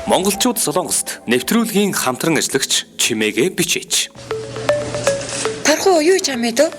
Монголчууд Солонгост нэвтрүүлгийн хамтран ажиллагч чимээгээ бичээч. Тархуу юу ч амээд үү?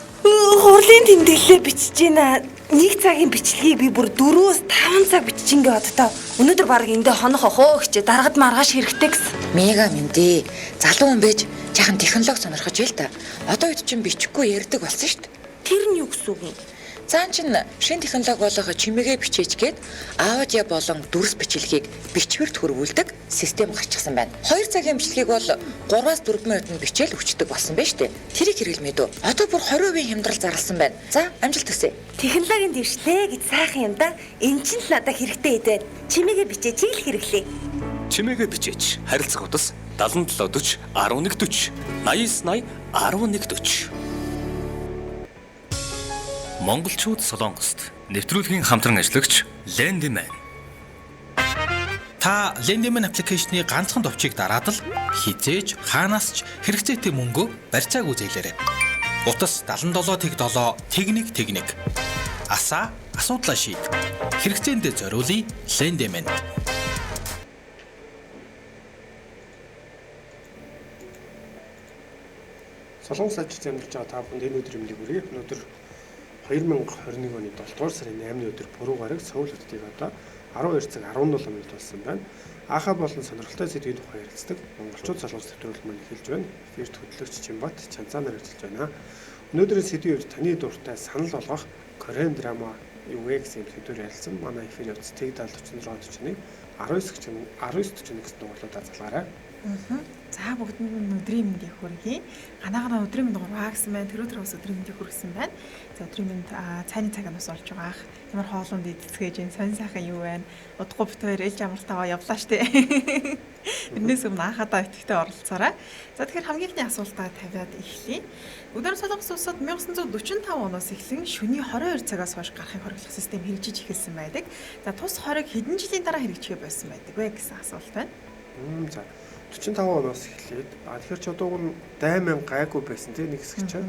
Хурлын тэмдэглэлээ бичиж байна. Нэг цагийн бичлэгийг би бүр 4-5 цаг бичиж ингээ оддоо. Өнөөдөр баг эндээ хонох охоо гэж дарагд маргааш хэрэгтэй гэсэн. Мега мэндэ. Залуу хүн байж жаахан технологи сонирхож байл та. Одоо үед чинь бичихгүй ярьдаг болсон шүү дээ. Тэр нь юу гэсэн үг юм? Цаан чин шин технологи болгох чимээгээ бичээч гээд аудио болон дүрс бичлэгийг бичвэрт хөрвүүлдэг систем гарчихсан байна. 2 цагийн бичлэгийг бол 3-4 минутанд бичээл өчтдөг болсон байна шүү дээ. Тэрийг хэрэглэмээд үү? Одоо бүр 20% хямдрал зарласан байна. За, амжилт хүсье. Технологийн дэвштэй гэж сайхан юм да. Энд чинь л надад хэрэгтэй идээд чимээгээ бичээч л хэрэглэе. Чимээгээ бичээч. Харилцах утас 7740 1140 8980 1140. Монголчууд Солонгост нэвтрүүлгийн хамтран ажиллагч Lendyman. Та Lendyman аппликейшны ганцхан товчийг дараад л хизээж хаанаас ч хэрэгцээтэй мөнгөө барьцаагүй зээлээрэй. Утас 77/7 техник. Асаа асуудлаа шийд. Хэрэгцээндээ зориулъя Lendyman. Солонгос ажилд амьдарч байгаа та бүхэнд энэ өдөр мэндийг хүргэе. Өнөөдөр 2021 оны 7 дугаар сарын 8-ны өдөр пүрэв гараг Сөүл хотыг одоо 12 цаг 17 минут болсон байна. Ахаа болон сонирхолтой сэдвийн тухай ярилцдаг монголчууд Солонгос нэвтрүүлэг маань эхэлж байна. Эфирт хөтлөгч Чимбат Чанцаанаар ажиллаж байна. Өнөөдрийн сэдвийн үед таны дуртай санал болгох Korean drama юу вэ гэсэн сэдвээр ярилцсан. Манай эфирийн утас Тэг 7641 1941 гэсэн дугаарлуудаар залгаарай. За бүгдэнд нь өдрийн мэндийг хүргэе. Ганаагаар өдрийн мэнд гурваа гэсэн байна. Тэр өдөр бас өдрийн мэндийг хүргэсэн байна. За өдрийн мэнд цайны цаг нас болж байгаа ах. Ямар хоолунд эцэцгээж энэ сонь сайхан юу байна? Удахгүй бит хоёр ээлж амралтайгаа явлаа штэ. Энэс өмнө анхадаа итгэвтэй оролцоорой. За тэгэхээр хамгийн ихний асуултаа тавиад эхлэе. Өдөр Солонгос улсад 1945 оноос эхлэн шөнийн 22 цагаас хойш гарахыг хориглох систем хэрэгжиж эхэлсэн байдаг. За тус хориг хэдэн жилийн дараа хэрэгжихээ болсон байдаг вэ гэсэн асуулт байна. За 45 оноос эхлээд тэгэхээр ч одоо гол дайман гайгүй байсан тийм нэг хэсэг чинь.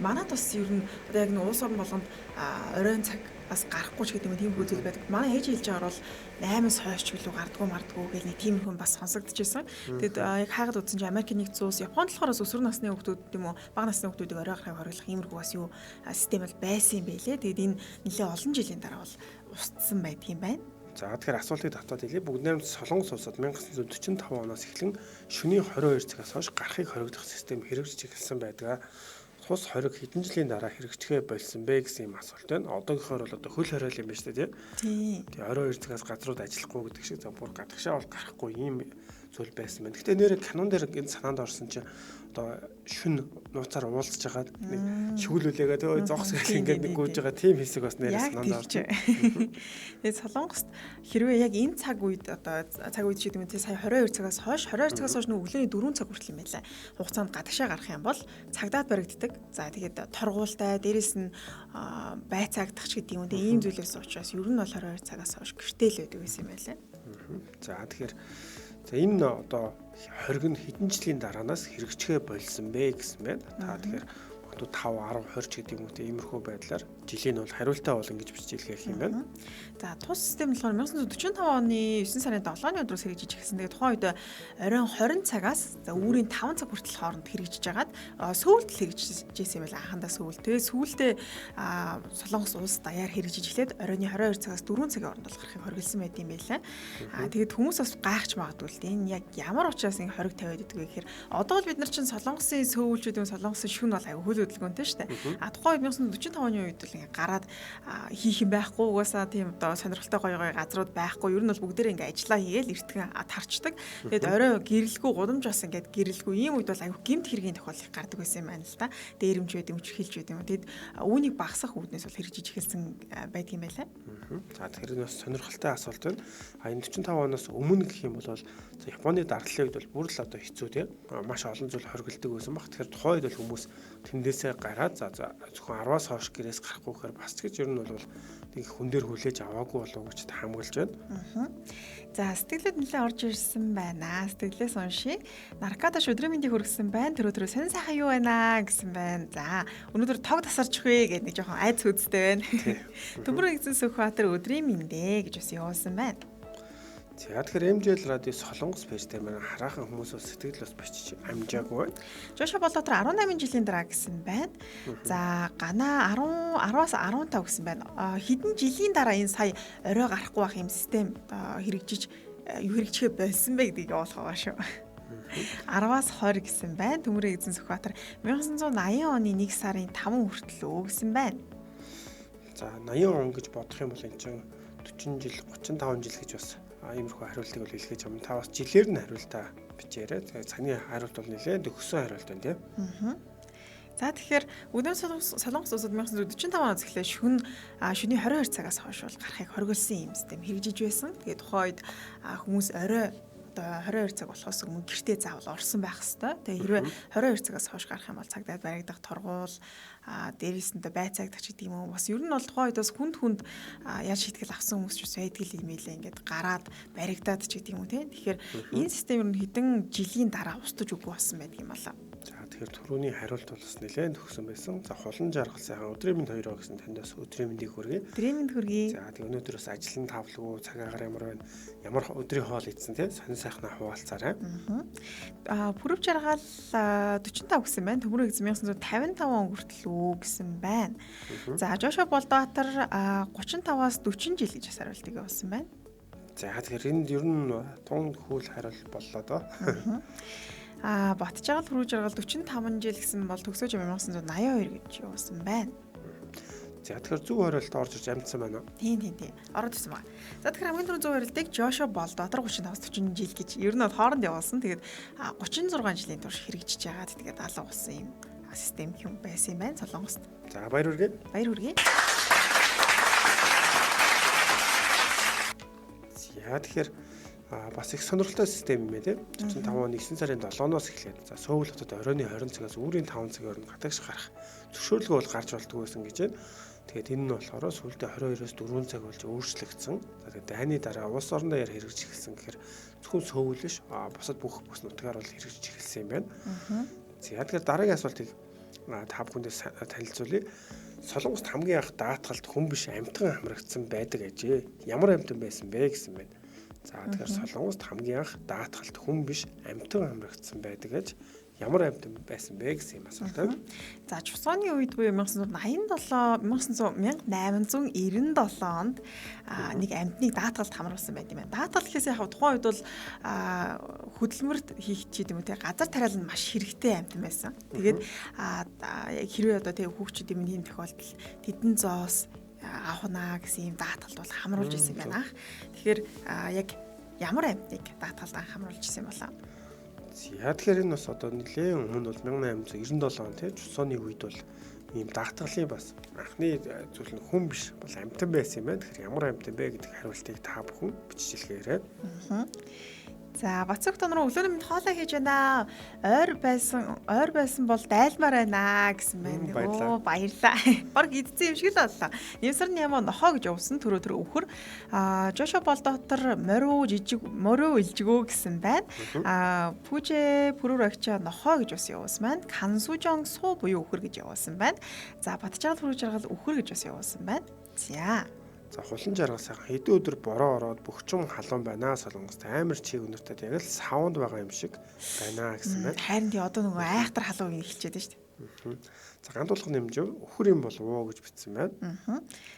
Манайд бас ер нь одоо яг нэг уус орн болгонд оройн цаг бас гарахгүй ч гэдэг юм тийм хөдөл байдаг. Манай ээж хэлж байгаа бол 8-аас хойш ч билүү гардгуу мардгуу гэх нэг тийм хүн бас сонсогдчихсэн. Тэгэд яг хаагаад утсан чи Америкийн нэгдсэн улс Японд болохоор өсвөр насны хүүхдүүд тийм үү бага насны хүүхдүүдийг орой гарахыг хориглох иймэрхүү бас юу систем бол байсан юм байлээ. Тэгэд энэ нэлээд олон жилийн дараа бол устсан байдаг юм байна. За тэгэхээр асуултыг татаад хэлье. Бүгд найрамд Солонгос улсад 1945 оноос эхлэн шөнийн 22 цагаас хойш гарахыг хориглох систем хэрэгжиж эхэлсэн байдаг. Тус хориг хэдэн жилийн дараа хэрэгжихээ болсон бэ гэсэн юм асуулт байна. Одоогийнхоор бол одоо хөл хориол юм байна шүү дээ тийм. Тэгээ 22 цагаас газрууд ажиллахгүй гэдэг шиг за бүр гадагшаа бол гарахгүй ийм зүйл байсан байна. Гэхдээ нэр канон дээр энэ санаанд орсон чинь одоо шүн нууцаар уулзж байгаа нэг шүглүүлээгээ тэгээ зогс гэх ингээд нэг гүйж байгаа тийм хэсэг бас нэр санаанд орсон. Тэгээд Солонгост хэрвээ яг энэ цаг үед одоо цаг үед шиг юм тий сая 22 цагаас хойш нэг өглөөний 4 цаг хүртэл юм байлаа. Хугацаанд гадагшаа гарах юм бол цагдаад баригддаг. За тэгээд торгуултай дээрэс нь байцаагдах ч гэдэг юм. Тэгээ ийм зүйлээс учраас ер нь бол 22 цагаас хойш гэртэл байдаг байсан юм байлаа. За тэгэхээр энэ одоо хориг нь хэдэн жилийн дараанаас хэрэгжихээ болсон бэ гэсэн байна. Та тэгэхээр 5 10 20 ч гэдэг юм уу тиймэрхүү байдлаар жилийн бол хариултаа бол ингэж бичиж хэлэх юм байна. За тус систем болохоор 1945 оны 9 сарын 7-ны өдрөөс хэрэгжиж эхэлсэн. Тэгээд тухайн үед оройн 20 цагаас үүрийн 5 цаг хүртэл хооронд хэрэгжиж агаад Сөүлд хэрэгжижсэн юм байна. Анхандаа Сөүл. Тэгээд сүүлдээ Солонгос улс даяар хэрэгжиж эхлээд оройн 22 цагаас 4 цагийн хооронд гарахыг хориглосон байт юм байлаа. Тэгээд хүмүүс бас гайхаж магадгүй л дээ. Энэ яг ямар учраас ингэ хориг тавиад идэг вэ гэхээр одоо л бид нар чинь Солонгосын Сөүлчүүд юм Солонгосын шүн бол аюу хөл хөдөлгөөнтэй шүү дээ. Тухайн үед 1945 оны үед л ингээ гараад хийх юм байхгүй угаасаа тийм одоо сонирхолтой гоё газрууд байхгүй. Ер нь бол бүгдээрээ ингээ ажиллаа хийгээл эртгэн тарчдаг. Тэгээд орой гэрэлгүй гудамж бас ингээд гэрэлгүй ийм үед бол аюу гэмт хэргийн тохиолдол гардаг байсан юм байна л да. Дээрэмж байд юм чихэлж байд юм. Тэгэд үүнийг багасгах үүднээс бол хэрэгжиж эхэлсэн байдаг юм байлаа. За тэгэхээр энэ бас сонирхолтой асуулт байна. Энэ 45 оноос өмнө гэх юм бол Японы дардлын үед бол бүр л одоо хэцүү тийм маш олон зүйл хоригддаг байсан баг. Тэгэхээр тухайн үед бол хүмүүс тэндээсээ гараад за зөвхөн 10-аас хойш гэрээс гарахгүй гэхээр бас ч гэж ер нь бол нэг хүн дээр хүлээж аваагүй болов гэж таамаглаж байна. За сэтгэлд нэлээд орж ирсэн байна. Сэтгэлээс уншия. Наркадаш өдрийн мэндийг хүргэсэн байна. Тэр өдрөө сонь сайхан юу байна гэсэн байна. За өнөөдөр тог тасарч вэ гэдэг нэг жоохон айц үзтэй байна. Төмөр нэгэн Сүхбаатар өдрийн мэндэ гэж бас явуулсан байна. За За тэгэхээр MJL радио Солонгос пэйж дээр маань хараахан хүмүүс бас сэтгэл бас бичиж амжаагүй. Жошо Болдотор 18 жилийн дараа гэсэн байна. За Гана 10-аас 15 гэсэн байна. Хэдэн жилийн дараа энэ сая орой гарахгүй байх юм систем хэрэгжиж хэрэгжихээ болсон бэ гэдгийг явуулах байгаа шүү. 10-аас 20 гэсэн байна. Төмөрөө эзэн Сүхбаатар 1980 оны 1 сарын 5 хүртэл өгсөн байна. За 80 он гэж бодох юм бол энэ чинь 40 жил 35 жил гэж бас иймэрхүү хариултыг бол илгээж юм. Та бас жилээр нь хариултаа бичээрэй. Тэгээ цагны хариулт бол нэлээд өгсөн хариулт байна тийм. За тэгэхээр Өдөр Солонгос улсад 1945 оноос эхлээ шөнийн 22 цагаас хойш бол гарахыг хориглосон юм систем хэрэгжиж байсан. Тэгээд тухайн үед хүмүүс орой одоо 22 цаг болохоос өмнө гэртээ заавал орсон байх хэвээр. Тэгээ хэрвээ 22 цагаас хойш гарах юм бол цагдаад баригдах торгуул дээрээс нь байцаагдах гэдэг юм уу. Бас ер нь бол тухайн үед бас хүнд яаж шийтгэл авсан хүмүүс ч бас байдгал имэйлээ ингээд гараад баригдаад ч гэдэг юм уу тийм. Тэгэхээр энэ систем ер нь хэдэн жилийн дараа устж үгүй болсон байдаг юм болоо. За тэгэхээр түрүүний хариулт бол бас нэлээд төгсөн байсан. За хулан жаргал сайхан өдрийн мэнд хоёроо гэсэн танд бас өдрийн мэндийг хүргэе. Өдрийн мэнд хүргэе. За тэгээ өнөөдөр бас ажлын тавлгүй цаг агаар ямар байна? Ямар өдрийн хоол идсэн тийм сонир сайхнаа хуваалцаарай. Пүрэв жаргал 45 гэсэн байна. Төмөрөө 1955 он хүртэл гэсэн байна. За Жошо Болдотор 35-аас 40 жил гэж хариултыг явуулсан байна. За тэгэхээр энд ер нь тун хөл хариулт боллоо доо. Батжаал пүрэв жаргал 45 жил гэсэн бол төгсөөж 1982 гэж явуулсан байна. За тэгэхээр зөв хариулт орж ирж амжсан байна уу? Тийм. Ороод ирсэн байна. За тэгэхээр хамгийн түрүүнд зөв хариултыг Жошо Болдотор 35-аас 40 жил гэж ер нь бол хооронд явуулсан. Тэгээд 36 жилийн турш хэрэгжиж байгаад тэгээд алга болсон юм систем юм байсан юм байна Солонгост. За баяр хүргэе. Баяр хүргэе. За тэгэхээр бас их сонирхолтой систем юм ээ тийм. 45 оны 9 сарын 7-оос эхлээд за Сөүл хотод оройн 20 цагаас үүрийн 5 цагаар нь гадагш гарах зөвшөөрлөгөө бол гарч болдгоо байсан гэж байна. Тэгээд энэ нь болохоор сүүлдээ 22-оос 4 цаг болж өөрчлөгдсөн. За тэгээд дайны дараа улс орон даяар хэрэгжиж эхэлсэн гэхээр зөвхөн Сөүл биш бусад бүх бүс нутгаар бол хэрэгжиж эхэлсэн юм байна. За тэгэхээр дараагийн асуултыг та бүхэндээ танилцуулъя. Солонгост хамгийн анх даатгалд хүн биш амьтан хамрагдсан байдаг ажээ. Ямар амьтан байсан бэ гэсэн байна. За тэгэхээр Солонгост хамгийн анх даатгалд хүн биш амьтан хамрагдсан байдаг гэж ямар амьтан байсан бэ гэсэн юм асуулт байна. За чусооны үед буюу 1897 онд нэг амьтныг даатгалд хамруулсан байт юм байна. Даатгал гэхээс яг тухайн үед бол хөдөлмөрт хийх ч гэдэг юм те газар тариал нь маш хэрэгтэй амьтан байсан. Тэгээд хэрвээ одоо тэг хүүхчүүд юм ийм тохиолдолд тэдэн зоос авахна гэсэн юм даатгалд бол хамруулж ирсэн байна. Тэгэхээр яг ямар амьтныг даатгалд хамруулж ирсэн болоо? За тэгэхээр энэ бас одоо нэлээд өмнө бол 1897 он тийм чусооны үед бол ийм даатгалын бас анхны зүйл нь хүн биш бол амьтан байсан юм байна. Тэгэхээр ямар амьтан бэ гэдэг хариултыг та бүхэн бичиж илгээрэй. За Бацөг тонроо өглөөний мэнд хоолой хийж байна. Ойр байсан бол дайлмаар байна гэсэн байна. Баярлаа. Баг идсэн юм шиг л боллоо. Нэмсарны ямаа нохоо гэж явуулсан төрөө өвхөр. Жошо Болдотор мориу илжгөө гэсэн байна. Пүжэ пүрүр агчаа нохоо гэж бас явуулсан байна. Кансужон суу буюу өвхөр гэж явуулсан байна. За Батжаал пүрүр жаргал өвхөр гэж бас явуулсан байна. За хулан жаргал сайхан хэдэн өдөр бороо ороод бөхчүн халуун байна. Солонгост амар чиг өнөртөд яг л саунд байгаа юм шиг байна гэсэн байна. Харин тий одоо нөгөө айхтар халуун эхэлчихэд байна шүү дээ. За гандуулах нэмжив өхөр юм болов уу гэж бичсэн байна.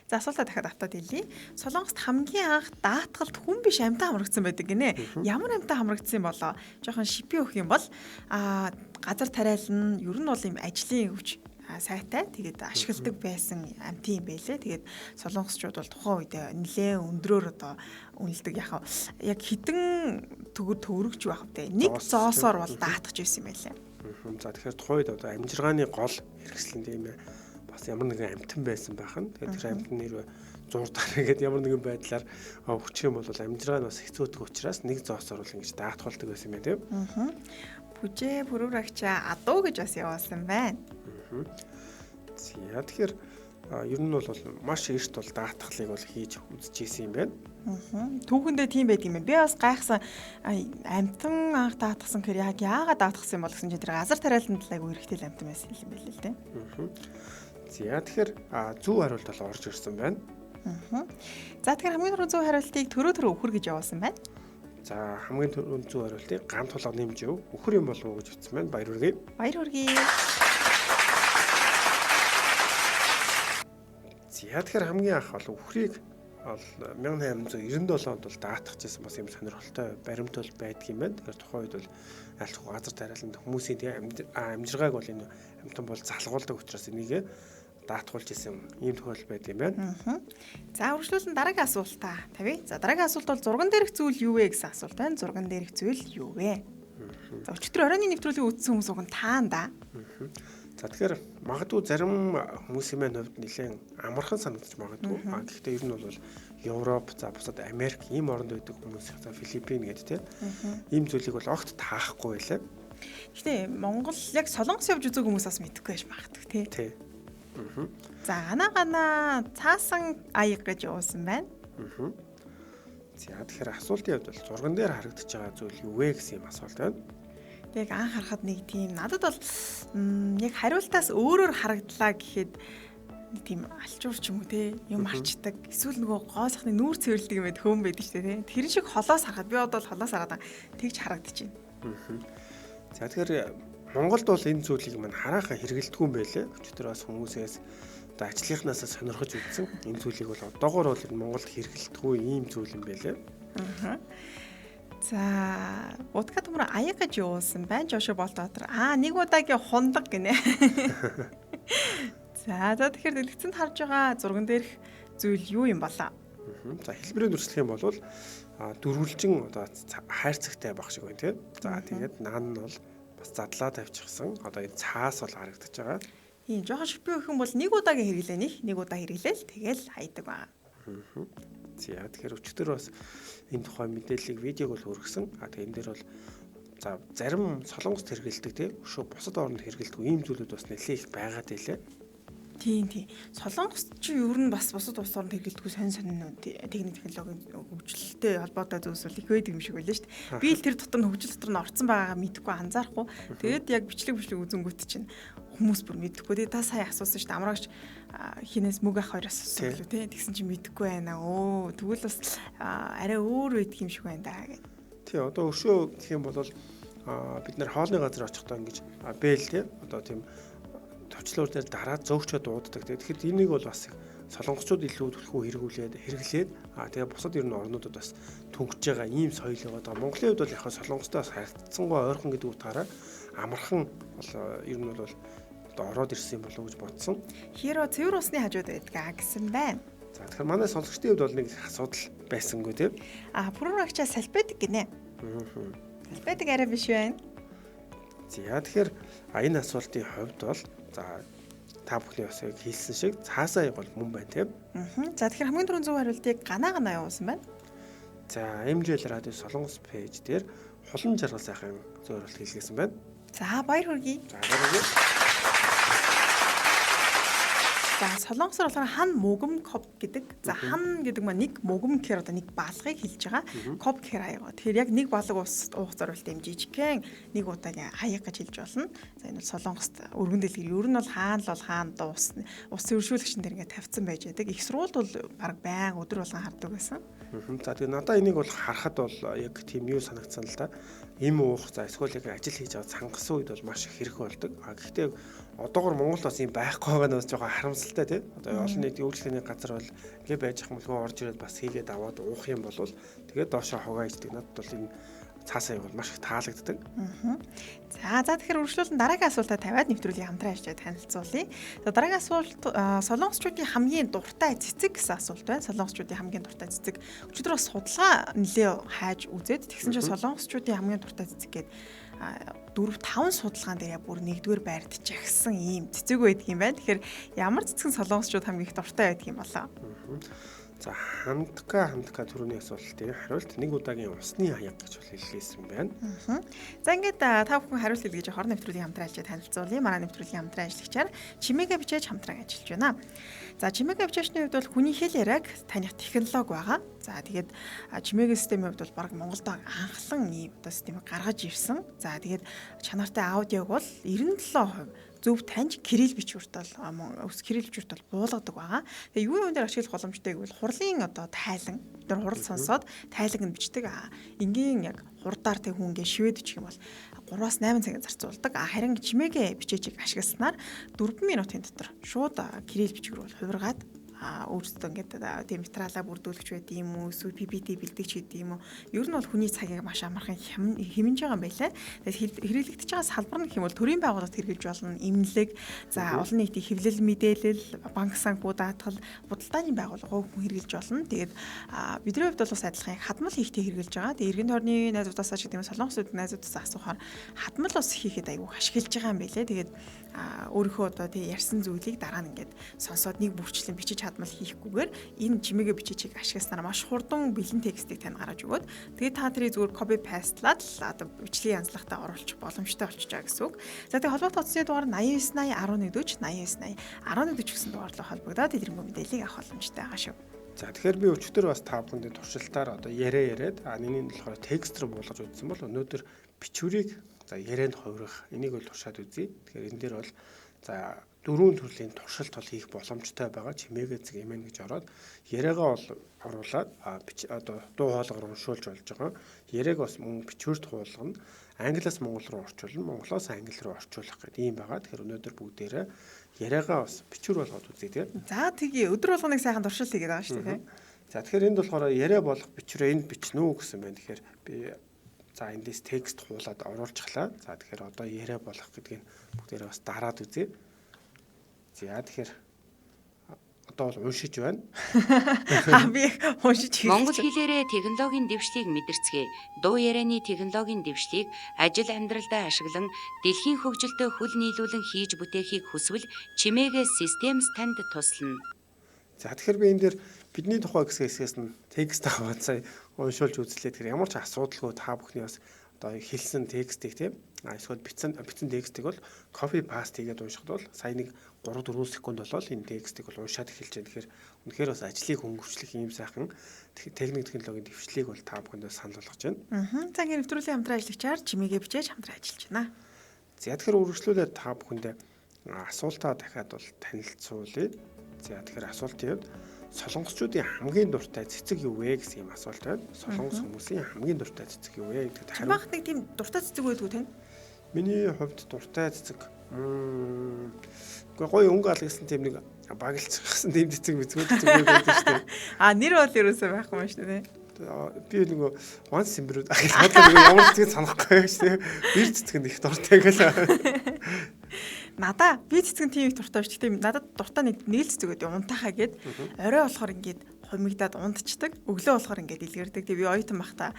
За асуултаа дахиад автаад хэлье. Солонгост хамгийн анх даатгалд хүн биш амьтан хамрагдсан байдаг гинэ. Ямар амьтан хамрагдсан болоо? Жохон шипи өгөх юм бол газар тариал нь ер нь бол юм ажлын өвч сайтай тэгээд ашигладаг байсан амьтан юм байлээ. Тэгээд солонгосчууд бол тухайн үед нэлээд өндрөөр одоо үнэлдэг яг хідэн төгрөгч байх вэ? Нэг зоосоор бол даатгаж байсан юм байлээ. За тэгэхээр тухайн үед одоо амжиргааны гол хэрэгслэн тийм ээ бас ямар нэгэн амьтан байсан байх нь. Тэгээд тэр амьтан нэр зурдаа гэдэг ямар нэгэн байдлаар өгчих юм бол амжиргаа нь бас хэцүүдэг учраас нэг зоосоор л ингэж даатгуулдаг байсан юм тийм. Пүжэ пүрүр агчаа адуу гэж бас явуулсан байна. За тэгэхээр ер нь бол маш эрт бол даатгалыг бол хийж үзчихсэн юм байна. Түүхэндээ тийм байт юм байна. Би бас гайхсан амьтан анх даатгсан гэхээр яг яагаад даатгсан юм бол гэсэн чинь тэр газар тариаланд л айгүй хэрэгтэй амьтан байсан юм байл л дээ. За тэгэхээр зөв хариулт бол орж ирсэн байна. За тэгэхээр хамгийн түрүү зөв хариултыг төрөө өхөр гэж явуулсан байна. За хамгийн түрүүнд зөв хариултыг ганц тулга нэмж өв. Үхэр юм болов уу гэж утсан байна. Баяр хүргэе. Баяр хүргэе. За тэгэхээр хамгийн анх бол үхрийг бол 1897 онд бол даатгажсэн бас юм сонирхолтой баримт бол байдаг юм байна. Тэгэхээр тухайн үед бол айлтгүй газар тариаланд хүмүүсийн амжиргааг бол энэ амтан бол залгуулдаг учраас энийг даатгуулж исэн ийм тохиолдол байд юм байна. За үргэлжлүүлэн дараагийн асуултаа тавья. За дараагийн асуулт бол зурган дээрх зүйл юу вэ гэсэн асуулт байна. Зурган дээрх зүйл юу вэ? За өчигдөр оройн нэвтрүүлгийг үзсэн хүмүүс уг нь таанда. За тэгэхээр магадгүй зарим хүмүүсийн маань хувьд нэлээд амархан санагдаж магадгүй. Гэхдээ ер нь бол Европ, за бусад Америк ийм оронд байдаг хүмүүс, за Филиппин гэдэг тийм ийм зүйлийг бол огт таахгүй байлаа. Гэхдээ Монгол яг Солонгос явж үзэг хүмүүс бас мэдэхгүй байж магадгүй тий. За гана цаасан аяг гэж уусан байна. За тэгэхээр асуултын хувьд бол зурган дээр харагдаж байгаа зүйл юу вэ гэсэн юм асуулт байна. Яг анх харахад нэг тийм надад бол яг хариултаас өөрөөр харагдлаа гэхэд нэг тийм алчуур ч юм уу те юм арчдаг эсвэл нөгөө гоо сахны нүүр цэвэрлдэг юм хөөн байдаг шүү дээ те тэр шиг холоос харахад би одоо холоос хараад тэгж харагдаж байна. За тэгэхээр Монголд бол энэ зүйлийг мань хараахан хэрэгэлдэггүй юм байлээ. Өчигдөр бас хүмүүсээс одоо ажлынхнаасаа сонирхож үзсэн. Энэ зүйлийг бол одоогоор бол Монголд хэрэгэлдэггүй ийм зүйл юм байлээ. За утга төмөр аяг гэж юусан байна Жошо Болтотор. Нэг удаагийн хундаг гинэ. За тэгэхээр дэлгэцэнд харж байгаа зурган дээрх зүйл юу юм болоо? За хэлбэрээр дүрслэх юм бол дөрвөлжин одоо хайрцагтай байх шиг байна тийм. За тэгээд наан нь бол бас задлаа тавьчихсан. Одоо энэ цаас бол харагдаж байгаа. Ийм жоохон шипи өгөх юм бол нэг удаагийн хэрэглээ нэг удаа хэрэглээл тэгэл хайдаг байна. За тэгэхээр өчигдөр бас энэ тухай мэдээллийг видеог бол хүргэсэн. Тэгээ энэ дээр бол за зарим солонгост хэрэгэлдэг тийм өшөө бусад орнд хэрэгэлдэг ийм зүйлүүд бас нэлээд их байгаад байлаа. Тийм. Солонгост чи ер нь бас бусад улс орнд хэрэгэлдэг сонин техник технологийн хөгжилтэй холбоотой зүйлс бол их байдаг юм шиг байлаа шүү дээ. Би л тэр дотор нь хөгжил дотор нь орцсон байгаагаа мэдэхгүй анзаарахгүй. Тэгээд яг бичлэг үзэнгүүт чинь хүмүүс бүр мэдэхгүй. Тэгээд та сая асуусан шүү дээ. Амраагч хинээс мөг ах хоёроос асуусан лөө тий. Тэгсэн чинь мэдэхгүй байна. Тэгвэл бас арай өөр байдаг юм шиг байна даа гэдэг. Тий одоо өшөө гэх юм бол бид нэр хоолны газар очихдоо ингэж бэл тий одоо тийм төвчлөөр дээр дараа зөөгчөө дууддаг. Тэгэхээр энийг бол бас солонгосчууд илүү төлхөө хэрэглээд тэгээ бусад ер нь орнуудад бас төгсөж байгаа ийм соёл байгаа. Монголын хувьд бол яг солонгостоос харьцангуй ойрхон гэдэг утгаараа амархан бол ер нь бол одоо ороод ирсэн болов уу гэж бодсон. Хиро цэвэр усны хажууд байдаг гэсэн байна. За тэгэхээр манай сонсогчдын хувьд бол нэг асуудал байсангүй тийм. Прорагчаа салбетик гинэ. Салбетик арай биш байна. За тэгэхээр энэ асуултын хувьд бол за та бүхний бас яг хэлсэн шиг цаасаа яг бол мөн байна тийм. За тэгэхээр хамгийн түрүүнд зөв хариултыг гана явуулсан байна. За MJL радио Солонгос пэйж дээр хулан жаргал сайхан зөв хариулт хэлгээсэн байна. За баяр хүргэе. За баяр хүргэе. За солонгосоор болохоор хан мөгөм коп гэдэг. За хан гэдэг маань нэг мөгөм гэхээр одоо нэг балгыг хэлж байгаа. Коп гэхээр аяга. Тэгэхээр яг нэг балаг ус уух зорилт юм жижигхэн нэг удаагийн аяг гэж хэлж болно. За энэ бол солонгост өргөн дэлгэр ер нь бол хаан ус цэвэршүүлэгчэн дээр ингээд тавьсан байж байдаг. Их сургуульд бол баг байн өдөр болгон хардаг байсан. За тэгээ надаа энийг бол харахад бол яг тийм юу санагдсан л да. Им уух за эсвэл яг ажил хийж байгаа цангасан үед бол маш их хэрэг болдог. Гэхдээ одоогор Монголд бас юм байхгүй байгаа нь бас жоохон харамсалтай тий. Одоо олон нийтийн үйлчлэгийн газар бол ингээ байж ах мөлгөө орж ирээд бас хийгээд аваад уух юм бол тэгээд доошоо хогоо ичдэг. Надад бол энэ цаасаа бол маш их таалагддаг. За тэгэхээр үргэлжлүүлэн дараагийн асуултаа тавиад нэвтрүүлгийг хамтран ажиллаж танилцуулъя. За дараагийн асуулт солонгосчуудын хамгийн дуртай цэцэг гэсэн асуулт байна. Солонгосчуудын хамгийн дуртай цэцэг. Өчигдөр бас судалгаа нэлээ хайж үзээд тэгсэн чинь солонгосчуудын хамгийн дуртай цэцэг гээд 4-5 судалгаан дээр бүр нэгдүгээр байрт жагсан ийм цэцэг байдаг юм байна. Тэгэхээр ямар цэцэг солонгосчууд хамгийн их дуртай байдаг юм болоо? За хамтка түрүүний асуултын хариулт нэг удаагийн усны аяг гэж хэллээсэн байна. За ингээд та бүхэн хариулт хэлгээж хор нэвтрүүлгийн хамтран ажиллаж танилцуулъя. Манай нэвтрүүлгийн хамтран ажиллагчаар чимээгээ бичээж хамтран ажиллаж байна. За чимээгээ бичээчний хувьд бол хүний хэл яриаг таних технологи байгаа. За тэгээд чимээгээ системийн хувьд бол баг Монголд анхлан ийм одоо системийг гаргаж ирсэн. За тэгээд чанартай аудиог бол 97% зөв таньж кирилл бичвэрт бол кирилл бичвэрт бол буулгадаг байгаа. Тэгээ юу юм дээр ашиглах боломжтой гэвэл хурлын одоо тайлан тэр хурал сонсоод тайлаг нь бичдэг. Энгийн яг хурдаар тэг хүн ингээ шивэд бичих юм бол 3-8 цагийн зарцуулдаг. Харин чимээгээ бичээжийг ашигласнаар 4 минутын дотор шууд кирилл бичвэр бол хувиргаад өөрсдөө ингээд тийм материалаа бүрдүүлэгч байд юм уу, эсвэл PPT бэлдэгч гэдэг юм уу. Ер нь бол хүний цагийг маш амархан хэмнэж байгаа юм байлаа. Тэгээд хэрэглэгдэж байгаа салбар нь гэх юм бол төрийн байгууллагад хэрэгжилж болно, эмнэлэг, за олон нийтийн хэвлэл мэдээлэл, банк санхүү даатгал, худалдааны байгууллага хүн хэрэгжилж болно. Тэгээд бидний хувьд бол бас адилхан хадмал хийхдээ хэрэгжилж байгаа. Тэгээд эргэн тойрны найзуудаасаа ч гэдэг юм солонгосууд найзуудаасаа асуухаар хадмал бас хийхэд айгүй ашиглаж байгаа юм байлаа. Тэгээд өөрийнхөө одоо тий ярьсан зүйлийг дараа нь ингээд сонсоод нэг бүрчлэн бичиж хадмал хийхгүйгээр энэ чимээгээ бичээчийг ашигласнаар маш хурдан бэлэн текстийг тань гаргаж өгөөд тэгээд та тэрийг зүгээр copy pastelаад одоо бичлэгийн янзлахтаа оруулах боломжтой болчихж байгаа гэсэн үг. За тэгээд холбоо тооцны дугаар 8980 1140 8980 1140 гэсэн дугаарлаа холбогдоод эдгэрэнгүй мэдээллийг авах боломжтой байгаа шүү. За тэгэхээр би өчигдөр бас та бүхэнд туршилтаар одоо яриад нэний болохоор текст рүү буулгаж үзсэн бол өнөөдөр бичвэрийг за ярианд хувирах энийг бол туршаад үзье. Тэгэхээр энэ дээр бол за 4 төрлийн туршилт бол хийх боломжтой байгаа. Чимээгээ зэг эмэн гэж ороод яриагаа бол оруулаад одоо дуу хоолойгоор уншуулж болж байгаа. Яриаг бас мөн бичвэрт хуулгана. Англиас монгол руу орчуулна, монголоос англи руу орчуулах гэдэг юм байгаа. Тэгэхээр өнөөдөр бүгдээрээ яриагаа бас бичвэр болгоод үзье тийм. За тэгээ өдөр болгоныг сайхан туршилт хийгээд байгаа шүү дээ. За тэгэхээр энд болохоор яриа болох бичвэрээ энд бичнэ үү гэсэн байна. Тэгэхээр би за эндээс текст хуулаад оруулж чаглаа. За тэгэхээр одоо яриа болох гэдгийг бүгдээрээ бас дараад үзье. За тэгэхээр одоо бол уншиж байна. Би уншиж Монгол хэлээрээ технологийн дэвшлийг мэдэрцгээе. Дуу ярианы технологийн дэвшлийг ажил амьдралдаа ашиглан дэлхийн хөгжилдөө хөл нийлүүлэн хийж бүтээхийг хүсвэл чимээгээ системс танд туслана. За тэгэхээр би энэ дээр бидний тухай хэсгээс нь текст аваад сая уншуулж үзлээ. Тэгэхээр ямар ч асуудалгүй та бүхний бас одоо хэлсэн текстийг тийм эсвэл бичсэн текстийг бол copy paste хийгээд уншихад бол сая нэг 3-4 секунд болол энэ текстийг бол уншаад эхэлж байгаа. Тэгэхээр үнэхээр бас ажлыг хөнгөвчлөх ийм сайхан техник технологийн дэвшлийг бол та бүхэнд санал болгож байна. За ингэ нэвтрүүлгийн хамтран ажиллагчаар чимээгээ бичээж хамтран ажиллаж байна. За тэгэхээр үргэлжлүүлээд та бүхэндээ асуултаа дахиад бол танилцуулъя. За тэгэхээр асуултын хувьд солонгосчуудын хамгийн дуртай цэцэг юу вэ гэсэн юм асуулт байна. Солонгос хүмүүсийн хамгийн дуртай цэцэг юу вэ гэдэгт хариу. Багт нэг тийм дуртай цэцэг байдгүй тань? Миний хувьд дуртай цэцэг гоё өнгө алгасан тийм нэг багилцсан тийм цэцэг байдаг шүү дээ. Нэр бол ерөөсөө байхгүй юм шүү дээ. Би нөгөө once симбрүүд ахиад ямар цэцэг санахгүй шүү дээ. Бир цэцэг их дуртай гэл. Надаа би цэцэг тийм их дуртай шүү дээ. Надад дуртай нэг цэцэг гэдэг унтахаа гээд орой болохоор ингээд хумигдаад унтцдаг. Өглөө болохоор ингээд илгэрдэг. Тэгээ би оюутан байхдаа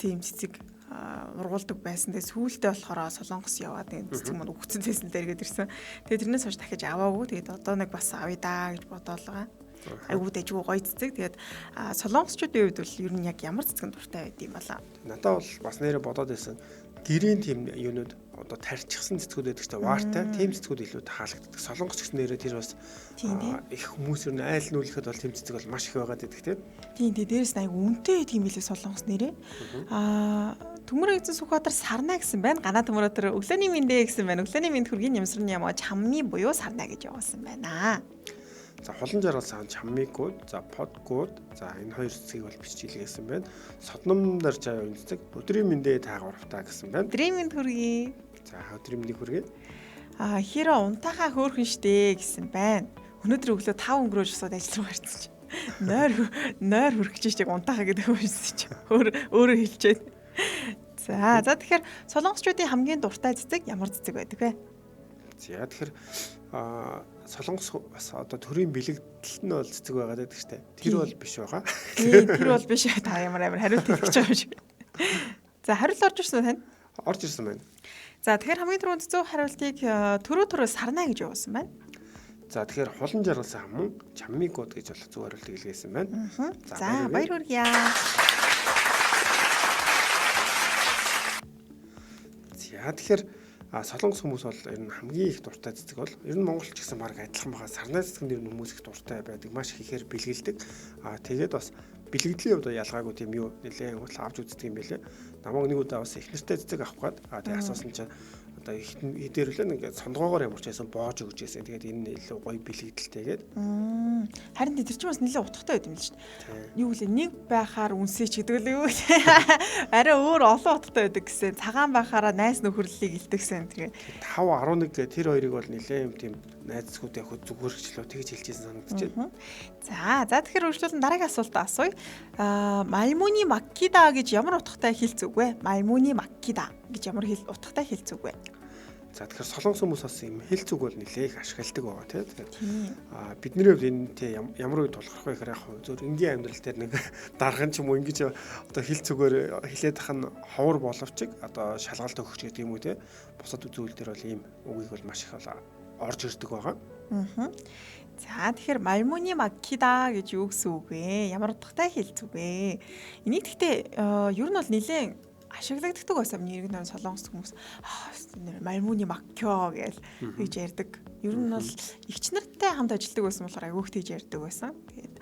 тийм цэцэг ургуулдаг байсан. Тэгээ сүүлдээ болохоор солонгос яваад нэг цэцэг маань үхсэн цэсэн дээр гээд ирсэн. Тэгээ тэрнээс хойш дахиж аваагүй. Тэгээд одоо нэг бас авъя даа гэж бодоол байгаа. Айгуу дэжгүй гоё цэцэг. Тэгээд солонгосчуудын хувьд бол ер нь яг ямар цэцэг дуртай байд юм бала. Надад бол бас нэрээ бодоод байсан. Гэрийн тийм юунууд одоо тарьчихсан цэцгүүд байдаг ч ваартай тийм цэцгүүд илүү таалагддаг. Солонгос гэсэн нэрээ тэр бас их хүмүүс ер нь айл нүүлэхэд бол тийм цэцэг бол маш их байгаад байдаг тийм. Тийм дээрээс нь айгу үнэтэй тийм билээ солонгос нэрээ. Төмөр эзэн Сүхбаатар сарна гэсэн байна. Ганаа төмөрөөр өглөөний мэндэ гэсэн байна. Өглөөний мэнд хүргийн нямсрын ямаа чамны буюу сарна гэж явуулсан байна. За холон жаргал саан чаммигууд, за подкууд, за энэ хоёр цэцгийг бол бичилгээсэн байна. Содномдар жаа үнцэг өдрийн мэндэ таагууртаа гэсэн байна. Өдрийн мэнд хүргэе. За өдрийн мэндийг хүргэе. Хиро унтахаа хөөхөн штэ гэсэн байна. Өнөөдөр өглөө 5 өнгөрөөж усаад ажил руу гарсан чи. Нойр хүрхэж чиг унтахаа гэдэг юмсэн чи. Өөрөө хэлчихэд. За тэгэхээр солонгосчуудын хамгийн дуртай цэцэг ямар цэцэг байдаг вэ? За тэгэхээр солонгос бас одоо төрийн бэлэгдэлт нь бол цэцэг байгаад байдаг штэ. Тэр бол биш байгаа. Тэр бол биш. Та ямар хариулт хэлж байгаа юм шиг. За хариулт орж ирсэн үү тань? Орж ирсэн байна. За тэгэхээр хамгийн түрүүнд зөв хариултыг төрөө сарна гэж явуулсан байна. За тэгэхээр холон жаргалсан хаман чаммигууд гэж болох зөв хариултыг илгээсэн байна. За баяр хүргье. За тэгэхээр солонгос хүмүүс бол ер нь хамгийн их дуртай цэцэг бол ер нь монголч гэсэн баг адилхан байгаа. Сарнай цэцгэн ер нь хүмүүс их дуртай байдаг. Маш их ихээр бэлгэлдэг. Тэгээд бас бэлгэдлийн хувьд ялгаагүй тийм юу нэлээд авч үздэг юм байлээ. Намайг нэг удаа бас их нэртэй цэцэг авах гээд тэгээд асуусан чинь одоо хэдээрүүлээ нэг сонгоогоор ямар ч байсан боож өгч байсан. Тэгээд энэ илүү гоё бэлэгдэлтэйгээд. Харин тэр чинь бас нэлээд утгатай байд юм л шүү дээ. Юу гэлээ нэг байхаар үнсээ ч гэдэг л юу. Арай өөр олон утгатай байдаг гэсэн. Цагаан байхаараа найс нөхөрлөлийг илтгэсэн. Тэгээд 5 11 гэ тэр хоёрыг бол нэлээд юм тийм найзсгуудын зүгээрчлөө тэгж хэлжсэн санагдаж байна. За тэгэхээр үргэлжлүүлэн дараагийн асуултаа асууя. Маймуни маккида гэж ямар утгатай хэлц үг вэ? Маймуни маккида гэж ямар утгатай хэлц үг вэ? За тэгэхээр солонгос хүмүүс бас юм хэлц үг бол нэлээд их ашигладаг байгаа тийм. Тэгэхээр бидний хувьд энэ тий ямар үед тулгарх вэ гэхээр яг зөв энгийн амьдрал дээр нэг дархан ч юм уу ингэж одоо хэлц үгээр хэлээд ах нь ховор боловч одоо шалгалт өгч гэдэг юм уу тий. Бусад үзүүлэлт дээр бол ийм үгийг бол маш их орж ирдэг байгаа. За тэгэхээр маймуни маккида гэж юу гэсэн үг вэ? Ямар утгатай хэлц үг вэ? Энийг гэхдээ ер нь бол нэлээд ашиглагддаг байсан нэрийг нэр солонгос хүмүүс маймуни маккё гэж ярьдаг. Ер нь бол эгч нартай хамт ажилладаг байсан болохоор айгүйх тийж ярьдаг байсан. Тэгээд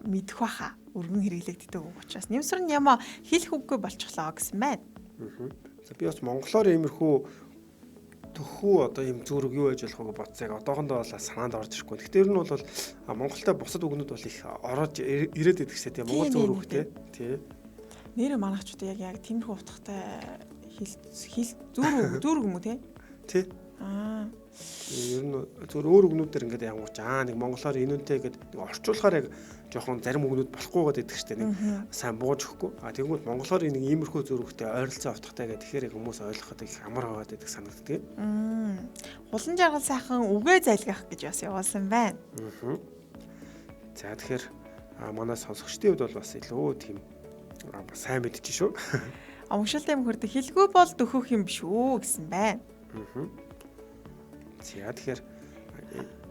мэдэх баха өргөн хэрэглэгддэг үг учраас нэмсэр нь яма хэлэх үггүй болчихлоо гэсэн байна. За би бас монголоор иймэрхүү төхөө одоо юм зүрэг юу байж болох вэ бодцыг одоохондоо бол санаанд орж ирэхгүй. Гэхдээ ер нь бол Монголтай бусад үгнүүд бол их ороод ирээд идэгсээ тийм монгол зүрэг үгтэй тий. Нэр манайчууд яг тиймэрхүү утгатай хэл зүрэг юм уу тий? Тий. Ер нь зөв өөр үгнүүдээр ингээд ямарч нэг монголоор инүүнтэй гэдэг орчуулахаар яг жоохон зарим үгнүүд болохгүй гэдэг штэ нэг сайн бууж өгөхгүй. Тэгвэл монголоор нэг иймэрхүү зүрхтэй ойролцоо утгатай гэдэг тэгэхээр хүмүүс ойлгоход их амар байгаад байдаг санагддаг. Улан жаргал сайхан үгээ зайлгах гэж бас явуулсан байна. За тэгэхээр манай сонсогчдын хувьд бол бас илүү тийм сайн мэдчих шүү. Омгшилтай юм хөрдө хэлгүй бол дөхөх юм шүү гэсэн байна. За тэгэхээр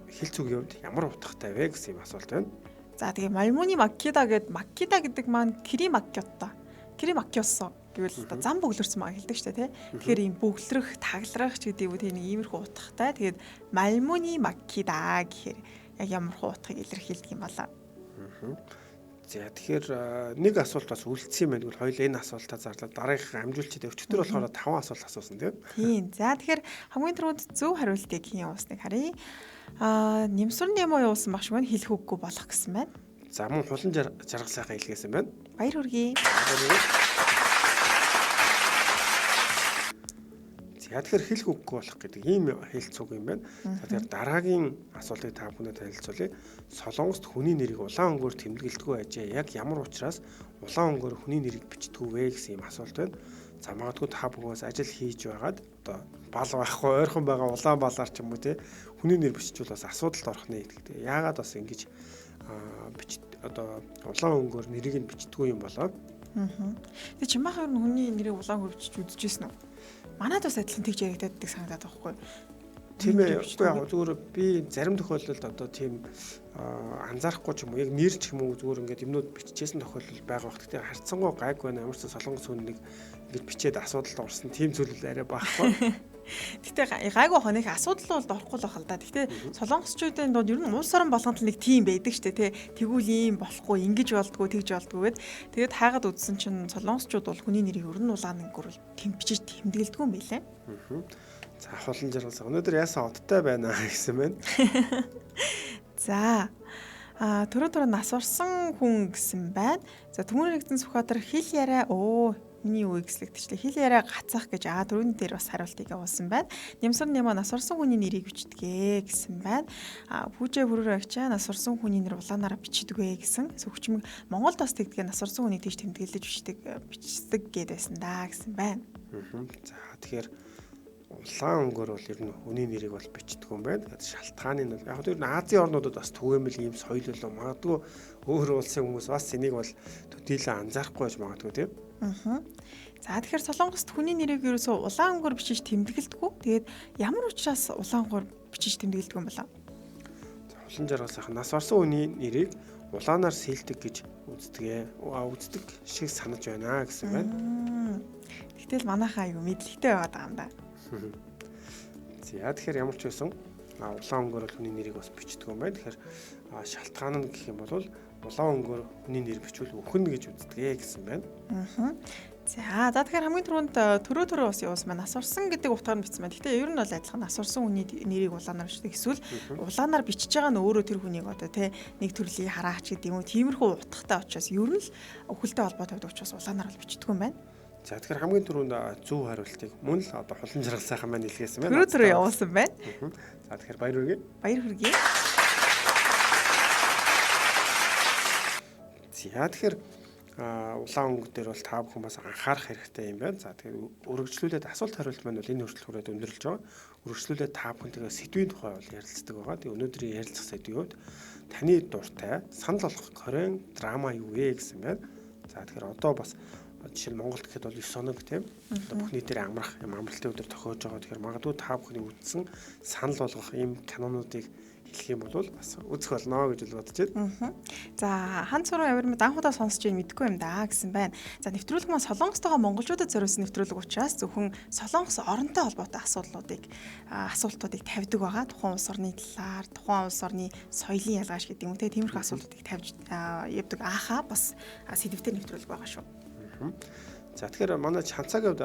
хэлц үгийн хувьд ямар утгатай вэ гэсэн юм асуулт байна. За тэгээ маймуни маккида гэдэг маань кри маккиотто. Кри маккиоссо гэвэл одоо зам бөглөрсөн маа хэлдэг шүү дээ тий. Тэгэхээр ийм бөглөрөх, таглах ч гэдэг юм тийм иймэрхүү утгатай. Тэгээд маймуни маккида гэхээр яг ямархуу утгыг илэрхийлдэг юм болоо. За тэгэхээр нэг асуулт бас үлдсэн юм байна. Тэгвэл хоёул энэ асуултаа зарлаад дараагийнхаа амжуулчид өчтөр болохоор 5 асуулт асуусан тийм. За тэгэхээр хамгийн түрүүнд зөв хариултыг хийн явуулсныг харъя. Нэмсүр нэмөө явуулсан багш маань хэлэх үггүй болох гэсэн байна. За мөн хулан жаргал сайхан илгээсэн байна. Баяр хүргэе. За тэгэхээр хэлэх үггүй болох гэдэг ийм хэлц үг юм байна. За тэгэхээр дараагийн асуултыг та бүхэнд танилцуулъя. Солонгост хүний нэрийг улаан өнгөөр тэмдэглэдэггүй ажээ. Яг ямар учраас улаан өнгөөр хүний нэрийг бичдэг вэ гэсэн ийм асуулт байна. За магадгүй та бүхнээс ажил хийж байгаад одоо бал байхгүй ойрхон байгаа улаан балаар ч юм уу те хүний нэр биччихвэл бас асуудалд орох нэ гэдэг. Яагаад бас ингэж одоо улаан өнгөөр нэрийг нь бичдэггүй юм болоо. Тэгээ чимээхээр хүний нэрийг улаан өнгөөр бичиж үзчихсэн үү? Манайд бас адилхан тэгж яригдаад байдаг санагдаад байхгүй юу? Тийм ээ. Яг зүгээр би зарим тохиолдолд одоо тийм анзаарахгүй ч юм уу яг нэр ч юм уу зүгээр ингээд юмнууд биччихсэн тохиолдол байгаа бах. Гэхдээ харцсангуй гайг байна. Ямар ч солонгос хүн нэг ингэж бичээд асуудалд орсон тийм зүйл арай байхгүй. Гэхдээ гайгүй хоног асуудал бол орохгүй л байх л да. Гэхдээ солонгосчуудын дунд ер нь улс орон болгонд нэг тийм байдаг штэ тий. Тэгвэл ийм болохгүй, ингэж болдгоо, тэгж болдгоо гэд. Тэгээд хайгаад үзсэн чинь солонгосчууд бол хүний нэрийг ер нь улаан өнгөөр бичиж тэмдэглэдэггүй юм билээ. За хулан жаргалсаа өнөөдөр яасан одтой байна гэсэн байна. За түрүү насварсан хүн гэсэн байна. За Төмөр нэгдсэн Сүхбаатар хэл яриа миний юу эслэгдчихлээ. Хэл яриа гацах гэж түрүүний дээр бас хариултыг явуулсан байна. Нэмсэр нэмэ насварсан хүний нэрийг бичдэгэ гэсэн байна. Пүүжээ бүрээр агчаа насварсан хүний нэр улаанаараа бичдэгвэ гэсэн. Сөгчмөг Монголд бас тэгдгээ насварсан хүнийг тийш тэмдэглэж бичдэг гээд байсан да гэсэн байна. За тэгэхээр улаан өнгөөр бол ер нь хүний нэрийг бол бичдэг юм байна. Тэгээд шалтгааны нь яг нь Азийн орнуудад бас түгээмэл ийм соёл болоо магадгүй өөр улсын хүмүүс бас энийг бол төдийлөн анзаарахгүй байж магадгүй тийм. За тэгэхээр Солонгост хүний нэрийг ерөөсөө улаан өнгөөр бичиж тэмдэглэдэггүй. Тэгээд ямар учраас улаан өнгөөр бичиж тэмдэглэдэг юм болоо? Хулан жаргал сайхан нас барсан хүний нэрийг улаанаар сэлдэг гэж үздэг шиг санаж байна гэсэн байна. Гэтэл манайхаа аюу мэдлэгтэй байгаад байгаа юм да. За тэгэхээр ямар ч байсан улаан өнгөөр хүний нэрийг бас бичдэг юм байна. Тэгэхээр шалтгаан нь гэх юм бол улаан өнгөөр хүний нэр бичвэл өхөн гэж үздэг гэсэн байна. За тэгэхээр хамгийн түрүүнд төрөө бас явуулсан байна. Асуурсан гэдэг утгаар нь бичсэн байна. Гэхдээ ер нь бол адилхан асуурсан хүний нэрийг улаанаар бичдэг. Эсвэл улаанаар бичиж байгаа нь өөрөө тэр хүнийг одоо тий нэг төрлийн хараач гэдэг юм уу. Тиймэрхүү утгатай учраас ер нь л өвхөлтэй холбоотой байдаг учраас улаанаар л бичдэг юм байна. За тэгэхээр хамгийн түрүүнд зөв хариултыг мөн л одоо хулан жаргал сайхан маань илгээсэн байна. Төрөө явуулсан байна. За тэгэхээр баяр хүргэе. Баяр хүргэе. За тэгэхээр улаан өнгө дээр бол та бүхэн бас анхаарах хэрэгтэй юм байна. За тэгэхээр үргэлжлүүлээд асуулт хариулт маань бол энэ хүртэл хүрээд өндөрлөж байгаа. Үргэлжлүүлээд та бүхэн тэгээ сэдвийн тухай бол ярилцдаг байгаа. Тэгээ өнөөдрийн ярилцах сэдвүүд таны дуртай санал болгох корейн драма юу вэ гэсэн байна. За тэгэхээр одоо бас жишээ нь Монголд гэхэд бол 9 хоног тийм одоо бүх нийтээр амрах юм амралтын өдөр тохиож байгаа. Тэгэхээр магадгүй та бүхний үзсэн санал болгох ийм кинонуудыг хэлэх юм бол бас үзэх болно гэж бодож байна. За ханц суруу авирмад анхудаа сонсч ийн мэдгүй юм да гэсэн байна. За нэвтрүүлэг маань Солонгостойгоо монголчуудад зориулсан нэвтрүүлэг учраас зөвхөн Солонгос оронтой холбоотой асуултуудыг тавьдаг байгаа. Тухайн улс орны талаар, тухайн улс орны соёлын ялгааш гэдэг юм те тиймэрхүү асуултуудыг тавьж явдаг аахаа бас сэдвтэй нэвтрүүлэг байгаа шүү. За тэгэхээр манай Чанцаагийн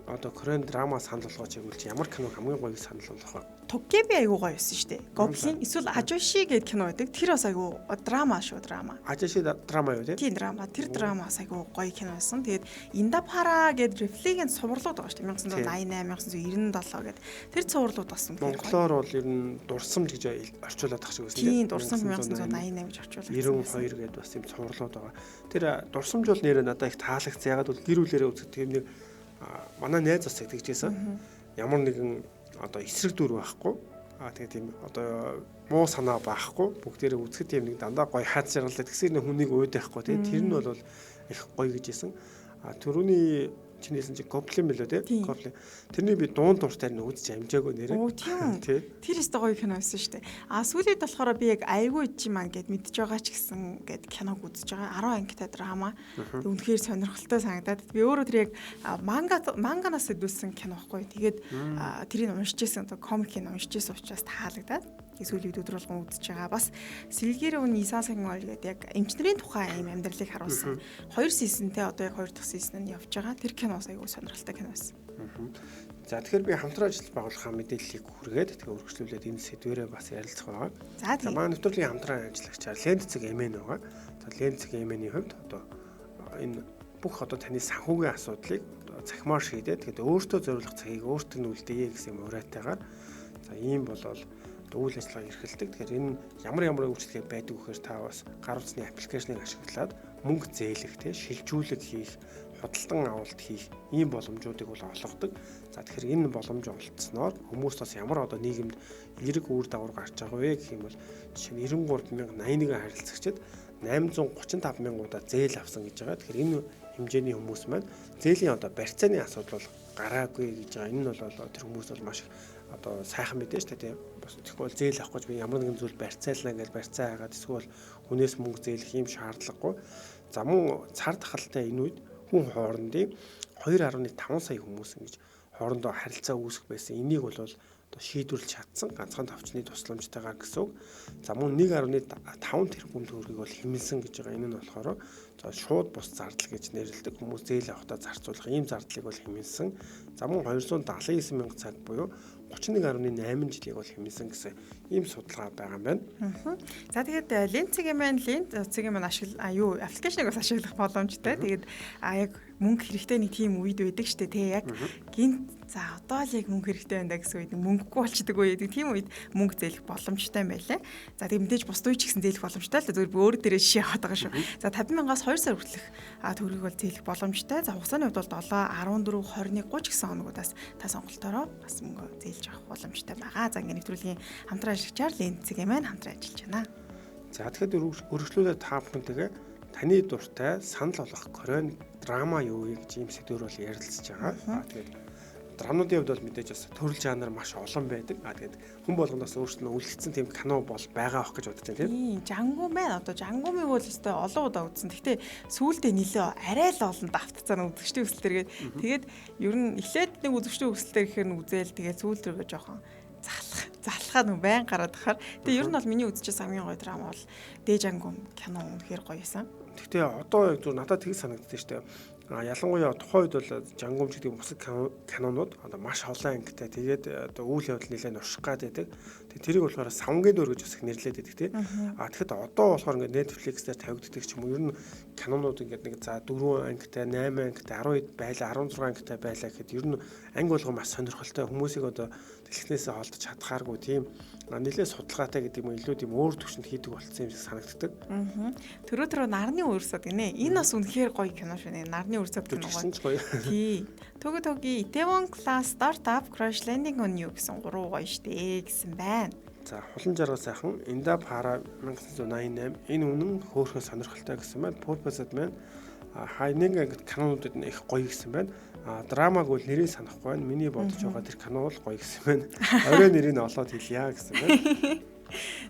одоо Корейн драма санал болгож игүүл чи ямар кино хамгийн гоё санал болгох вэ? Токкеби айгуу гоё байсан шүү дээ. Гоблин эсвэл Ажоши гэдэг кино байдаг. Тэр бас айгуу драма шүү, драма. Ажоши драма юу те? Тийм драма. Тэр драма бас айгуу гоё кино байсан. Тэгээд Индапара гэдэг рефлигийн цувралууд байгаа шүү дээ. 1988, 1997 гэдэг. Тэр цувралууд бас үнэхээр монголоор бол ер нь дурсамж гэж орчуулад тах шиг байсан тийм. Тийм, дурсамж 1988 гэж орчуулад. 92 гэдэг бас тийм цувралууд байгаа. Тэр дурсамж бол нэрээ надад их таалагдсан. Ягаад бол гэр бүлэрээ үзэх тийм нэг манай найз бас тэгжсэн. Ямар нэгэн одоо эсрэг дүр байхгүй. Тэгээд тийм одоо муу санаа байхгүй. Бүгдээрээ үзэхэд тийм нэг дандаа гоё хаад жаргалтай тэгсэр нэг хүнийг уудаг байхгүй. Тэр нь бол их гоё гэжсэн. Төрөний чинээсэн чи гоблин мэлээ тий. Гоблин. Тэрний би дуун дуртай нь үзэж амжаагүй нэрээ. Оо тийм. Тэр өстө гоё кино байсан шүү дээ. Сүүлд болохоор би яг айгүй чимаа гэд мэдж байгаа ч гэсэн гэд киног үзэж байгаа. 10 ангитай драма. Үнэхээр сонирхолтой санагдаад би өөрөө тэр яг манганаас хөдөлсөн кино байхгүй. Тэгээд тэрийг уншижсэн одоо комикийг уншижсэн учраас таалагдаад сүүлийн өдөр болгон үзэж байгаа. Бас Сэлгэр өн Исаасын гол гэдэг яг эмчнэрийн тухай юм амьдралыг харуулсан. 2 сизонтэй одоо яг 2 дахь сизон нь явж байгаа. Тэр кино айгүй сонирхолтой кино байсан. За тэгэхээр би хамтран ажил байгуулахаа мэдээллийг хүргээд тэгээ өргөжлүүлээд энэ сэдвэрээ бас ярилцах байгаа. За манай нэвтрүүлгийн хамтран ажиллагчаар Ленцэг Эмэн байгаа. За Ленцэг Эмэний хувьд одоо энэ бүх одоо таны санхүүгийн асуудлыг цахимаар шийдээд тэгээд өөртөө зориулах цагийг өөртөө нь үлдээе гэсэн юм уриатайгаар за ийм болол үйл ажиллагаа эрхэлдэг. Тэгэхээр энэ ямар үйлчлэгээ байдаг вэхээр та бас гар утасны аппликейшнийг ашиглаад мөнгө зээлэх, шилжүүлэг хийх, худалдан авалт хийх ийм боломжуудыг бол олгодог. За тэгэхээр энэ боломж олгоцсноор хүмүүс бас ямар одоо нийгэмд эерэг үр дагавар гарч байгаа вэ гэх юм бол жишээ нь 93,081 харилцагчид 835,000-уудаа зээл авсан гэж байгаа. Тэгэхээр энэ хэмжээний хүмүүс маань зээлийн одоо барьцааны асуудал бол гараагүй гэж байгаа. Энэ нь бол тэр хүмүүс бол маш одоо сайхан мэдээж тийм бас тэгвэл зээл авах гэж би ямар нэгэн зүйл барьцаална гэж барьцаа хагаад эсвэл хүнээс мөнгө зээлэх юм шаардлагагүй. За мөн цар тахалтай энэ үед хүн хоорондын 2.5 сая хүмүүс ингэж хоорондоо харилцаа үүсэх байсан. Энийг бол одоо шийдвэрлэж чадсан ганцхан товчны тусламжтайгаар гэсэн үг. За мөн 1.5 тэрбум төгрөгийг бол хэмнэлсэн гэж байгаа. Энэ нь болохоор за шууд бус зардал гэж нэрлэдэг. Хүмүүс зээл авахдаа зарцуулах ийм зардлыг бол хэмнэлсэн. За мөн 279 мянга цаг буюу 31.8 жилийг бол хэмнэлсэн гэсэн ийм судалгаа байгаа юм байна. За тэгээд Ленцэг маань аппликейшнийг бас ашиглах боломжтой. Тэгээд яг мөнгө хэрэгтэй нэг тийм үед байдаг штэ тий яг гинт за одоо л яг мөнгө хэрэгтэй байна гэсэн үед мөнгөгүй болчдөг үед тийм үед мөнгө зээлэх боломжтой юм байлаа. За тэгээд мэдээж бусд үе ч гэсэн зээлэх боломжтой л зүгээр би өөр дээрээ жишээ аваад байгаа шүү. За 50,000-аас 2 сар хүртэлх төгрөгийг бол зээлэх боломжтой. За хугацааны хувьд бол 7, 14, 21, 30 гэсэн хоногудаас та сонголтоороо бас мөнгө зээлж авах боломжтой байгаа. За ингээд нэвтрүүлгийн хамтран ажиллагчаар Ленцэг Эмэн хамтран ажиллаж байна. За тэгэхээр өргөжлүүлээд та бүхэнтэйгээ таны дуртай санал болгох Корейн драма юу вэ гэж ийм сэдвэр бол ярилцж байгаа. Тэгээд драмуудын хувьд бол мэдээж бас төрөл жанр маш олон байдаг. Тэгээд хүн болгоноос өөрснөө үлдсэн тийм кино бол байгаа ах гэж бодож байна тийм. Жангу байна. Одоо Жангумыг бол өстой олон удаа үзсэн. Гэхдээ сүүлдээ нэлээ арай л олон давтцаана үзэгчдийн өсөлтөргээд тэгээд ер нь эхлээд нэг үзэгчдийн өсөлтөр гэхээр нь үзээл тэгээд сүүлдээ жоохон залхаа нү байн гараад тахаар. Тэгээ ер нь бол миний үзчихсэн хамгийн гоё драма бол Дэ Жангум кино үнэхээр гоё байсан. Гэхдээ одоо яг зүр надад тийг санагддаг шүү дээ. Ялангуяа тухайн үед бол жангумч гэдэг бусад канонууд одоо маш олон ангитай. Тэгээд одоо үйл явдал нэлээд урших гад байдаг. Тэгээд тэрийг болохоор савнгийн дөр гэж бас их нэрлэдэг байдаг тий. Тэгэхэд одоо болохоор ингээд Netflix дээр тавигддаг ч юм уу. Ер нь канонууд ингээд нэг за 4 ангитай, 8 ангитай, 10 байлаа, 16 ангитай байлаа гэхэд ер нь анги болгоо маш сонирхолтой. Хүмүүсийг одоо дэлхнээсээ холдож чадхааргүй тийм нэлээд судалгаатай гэдэг юм илүү тийм өөр төвшөнд хийдэг болсон юм шиг санагддаг. Төрөө нарны өөрсөд гинэ. Энэ бас үнэхээр гоё кино шинэ. Нарны өөрсөд кино гоё. Тий. Тоги Itaewon Class Startup Crash Landing on You гэсэн 3 гоё штэ гэсэн байна. За хулан жаргал сайхан Индап хара 1988 энэ үнэн хөөрхөн сонирхолтой гэсэн байна. Purpose-д байна. Хайнинг гэдэг канонуудад нь их гоё гэсэн байна. Драмаг бол нэрээ санахгүй байна. Миний бодож байгаа тэр канон бол гоё гэсэн байна. Орой нэрийг нь олоод хэлье гэсэн байна.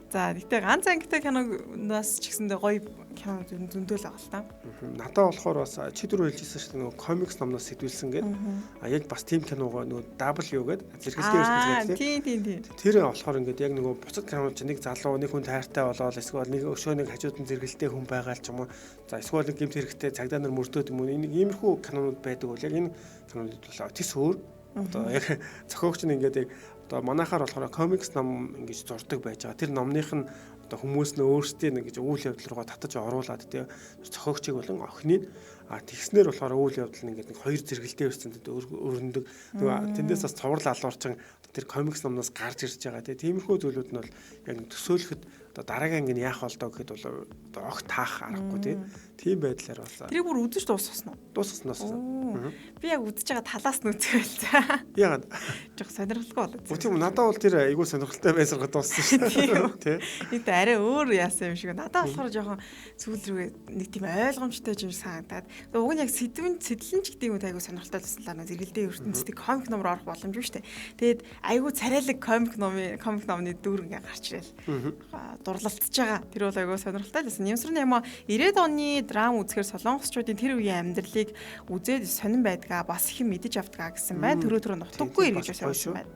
За гэтээ ганц ангитай киноноос ч гэсэндээ гоё кино зөндөл байгаа л та. Надад болохоор бас чи дөрөв хэлжсэн шүү дээ нөгөө комикс номноос сэтгүүлсэн гэдэг. Яг бас тим киногоо нөгөө W гэдэг зэрэгэлдээ ертөнцийн тийм. Тэр болохоор ингээд яг нөгөө буцад кинонууд чинь нэг залуу нэг хүн тайртай болоод эсвэл нэг өшөө нэг хажууд нь зэрэгэлдээ хүн байгаа л ч юм уу. За эсвэл нэг гэмт хэрэгтэй цагдаа нар мөрдөөд юм уу. Нэг иймэрхүү кинонууд байдаг бол яг энэ кинонууд бол тис өөр. Одоо яг зохиогч нь ингээд яг одоо манайхаар болохоор комикс ном ингэж зурдаг байж байгаа. Тэр номных нь одоо хүмүүс нь өөрсдийн ингэж үйл явдал руугаа татаж оруулаад тий зохиогчийг болон охиныг тэгснэр болохоор үйл явдал нь ингээд нэг хоёр зэрэгэлдээ өрсөнд өрнөдөг. Нөгөө тэндээс бас цоврал алуурчин тэр комикс номноос гарч ирж байгаа тий. Тиймэрхүү зүйлүүд нь бол яг төсөөлөхөд одоо дараагийн анги нь яах болдоо гэхэд бол одоо огт таах аргагүй тий. Тийм байдлаар болсон. Тэрийг бүр үзэж дуусгасан уу? Дуусгасан. Би яг үзэж байгаа талаас нь үзэх байлаа. Яагаад? Жог сонирхолтой болоод. Тийм надад бол тэр айгүй сонирхолтой байсан гот дууссан шүү дээ. Тий. Энд арай өөр яасан юм шиг. Надад болохоор жоохон сүүл рүүгээ нэг тийм ойлгомжтой юм санагдаад. Уг нь яг сэдвэн ч гэдэг юм айгүй сонирхолтой байсан л зэрэгэлдээ ертөнцийн комик номоор орох боломжгүй шүү дээ. Тэгээд айгүй царайлаг комик номны дүр ингээ гарч ирэл. Дурлалтж байгаа. Тэр бол айгүй сонирхолтой байсан. Нэмсрын юм 90-ад оны драм үзэхээр солонгосчуудын тэр үеийн амьдралыг үзээд сонирн байдгаа бас их мэдэж авдгаа гэсэн байна. Төрөө нутаггүй эргэж байсан байна.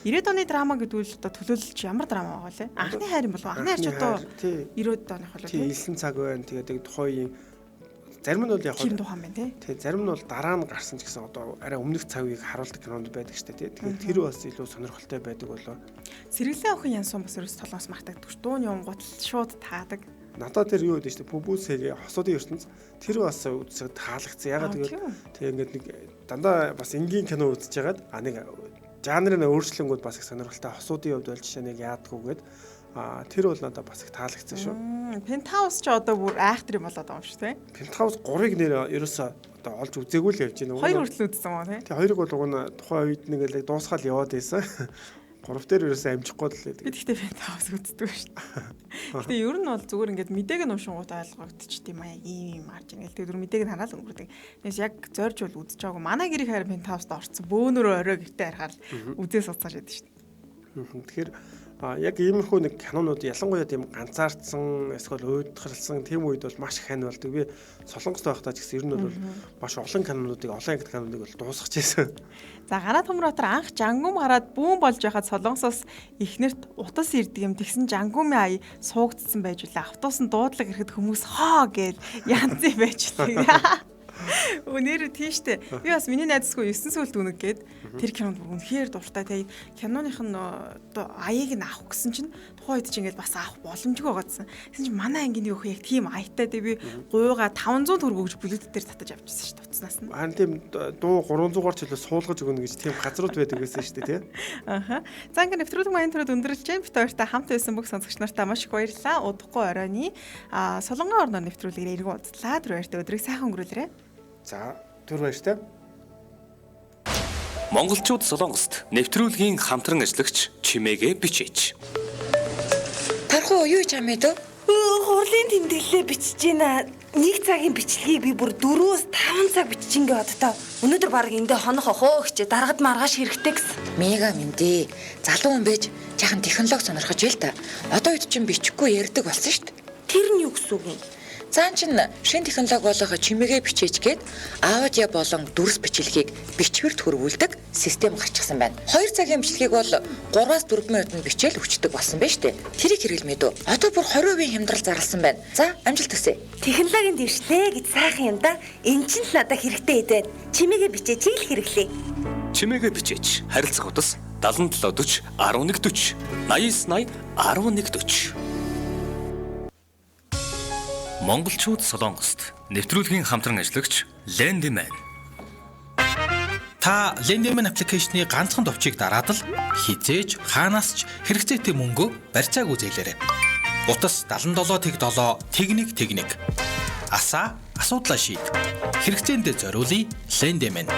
90-ад оны драма гэдэг үл одоо төлөөлж ямар драма байгаа лээ? Анхны хайр юм болов? Анхны хайр ч одоо 90-ад оных болов тий. Илсэн цаг байна. Тэгээд тухайн зарим нь бол яг тийм тухайн байна тий. Зарим нь бол дараа нь гарсан ч гэсэн одоо арай өмнөх цагийг харуулдаг кинонд байдаг шүү дээ тий. Тэгээд тэр бас илүү сонирхолтой байдаг болоо. Сэргэлэн охин Янсон бас ерөөс толгоос мартагддаг. Дууны онгот шууд таадаг. Надад тэр юу гэдэг чинь Пүбүсэгийн хосуудын ертөнц тэр бас үзсэд таалагдсан. Ягаад гэвэл тэг ингээд нэг дандаа бас энгийн кино үзэж хагаад нэг жанрын өөрчлөнгүүд бас их сонирхолтой. Хосуудын хувьд бол жишээ нэг яадгүйгээд тэр бол надад бас их таалагдсан шүү. Penthouse ч одоо бүр айхтар юм болоод байгаа юм шүү те. Penthouse 3-ыг нэр ерөөсөө одоо олж үзээгүй л явж байна. 2 хүртэл үзсэн мó те. Тэг 2-ыг бол уг нь тухайн үед нэг л дуусгаал яваад байсан. 3 дээр ерөөсөө амжихгүй л лээ. Би тэгтээ Penthouse үздэг шүү. Гэтэ ер нь бол зүгээр ингээд мэдээг нь уншингууд ойлгогдчих тийм аа ийм марж ингээл тэр мэдээг нь хараад өнгөрдөг. Тэгээс яг зорж бол үзэж байгаагүй. Манай гэрийн хайр Penthouse-д орцсон. Бөөнөрөө орой гэртээ харахаар үзээс уцааж байдаг шүү. Тэгэхээр яг иймэрхүү нэг кинонууд ялангуяа тийм ганцаардсан эсвэл уйдхарлсан тийм үед бол маш их хань болдог. Би Солонгост байхдаа ч гэсэн ер нь бол маш олон кинонуудыг олон ангит кинонуудыг бол дуусгаж байсан. За гараа Төмрөтөр анх жангум гараад бүүн болж байхад Солонгосоос ихнэрт утас ирдэг юм. Тэгсэн жангумын ая суугдсан байж үлээ. Автобус нь дуудлага ирэхэд хүмүүс хоо гээл янз юм байж үлээ. Өнөр тийштэй. Би бас миний найзсгүй 9 сүлд үнэг гээд тэр кинонд үнэхээр дуртай. Тэгээ киноных нь одоо аяыг нь авах гэсэн чинь тухайн үед чинь ингээд бас авах боломжгүй байгаадсан. Тэгсэн чинь манай ангийн юу яг тийм аятай. Тэгээ би гуйгаа 500 төгрөг өгж бүлэгт дээр татаж авчихсан шүү дээ утаснаас нь. Харин тийм дуу 300-аар ч илүү суулгаж өгнө гэж тийм газрууд байдаг байсан шүү дээ тий. Ааха. За ингээд нэвтрүүлэг маань төрөд өндөрлж जैन бит хоёртай хамт байсан бүх сонсогч нартай маш их баярлалаа. Удахгүй оройны Солонгон орноор нэвтрүүлгээр иргэн уулзлаа. Тэр баяртай өдрийг сайхан өнгөрүүлээрэй. За түр баяртай. Монголчууд Солонгост нэвтрүүлгийн хамтран ажиллагч чимээгээ бичээч. Тархуу юу ч амээд Хурлын тэмдэглэлээ бичиж байна. Нэг цагийн бичлэгийг би бүр 4-5 цаг бичиж ингээ бодтоо. Өнөөдөр баг ингээ хонох охоо гэж дарагад маргааш хэрэгтэй гэсэн. мега мэдээ. Залуу хүн байж жаахан технологи сонирхож байл та. Одоо үед чинь бичихгүй ярьдаг болсон шүү дээ. Тэр нь юу гэсэн үг юм? Цаан чин шин технологи болох чимээгээ бичээч гээд аудио болон дүрс бичлэгийг бичвэрт хөрвүүлдэг систем гарчихсан байна. 2 цагийн бичлэгийг бол 3-аас 4 минутанд бичээл өчтдөг болсон байна шүү дээ. Тэрийг хэрэглэмээ дөө. Одоо бүр 20% хямдрал зарласан байна. За, амжилт хүсье. Технологийн дэвшлээ гэж сайхан юм да. Энэ ч надад хэрэгтэй идэв. Чимээгээ бичээч л хэрэглэе. Чимээгээ бичээч. Харилцах утас 7740 1140 8980 1140. Монголчууд Солонгост нэвтрүүлгийн хамтран ажиллагч Lendyman. Та Lendyman аппликейшны ганцхан товчийг дараад л хизээж хаанаас ч хэрэгцээтэй мөнгөө барьцаагүй зээлээрэй. Утас 77 тэгнэг. Асаа асуудлаа шийд. Хэрэгцээндээ зориулъя Lendyman.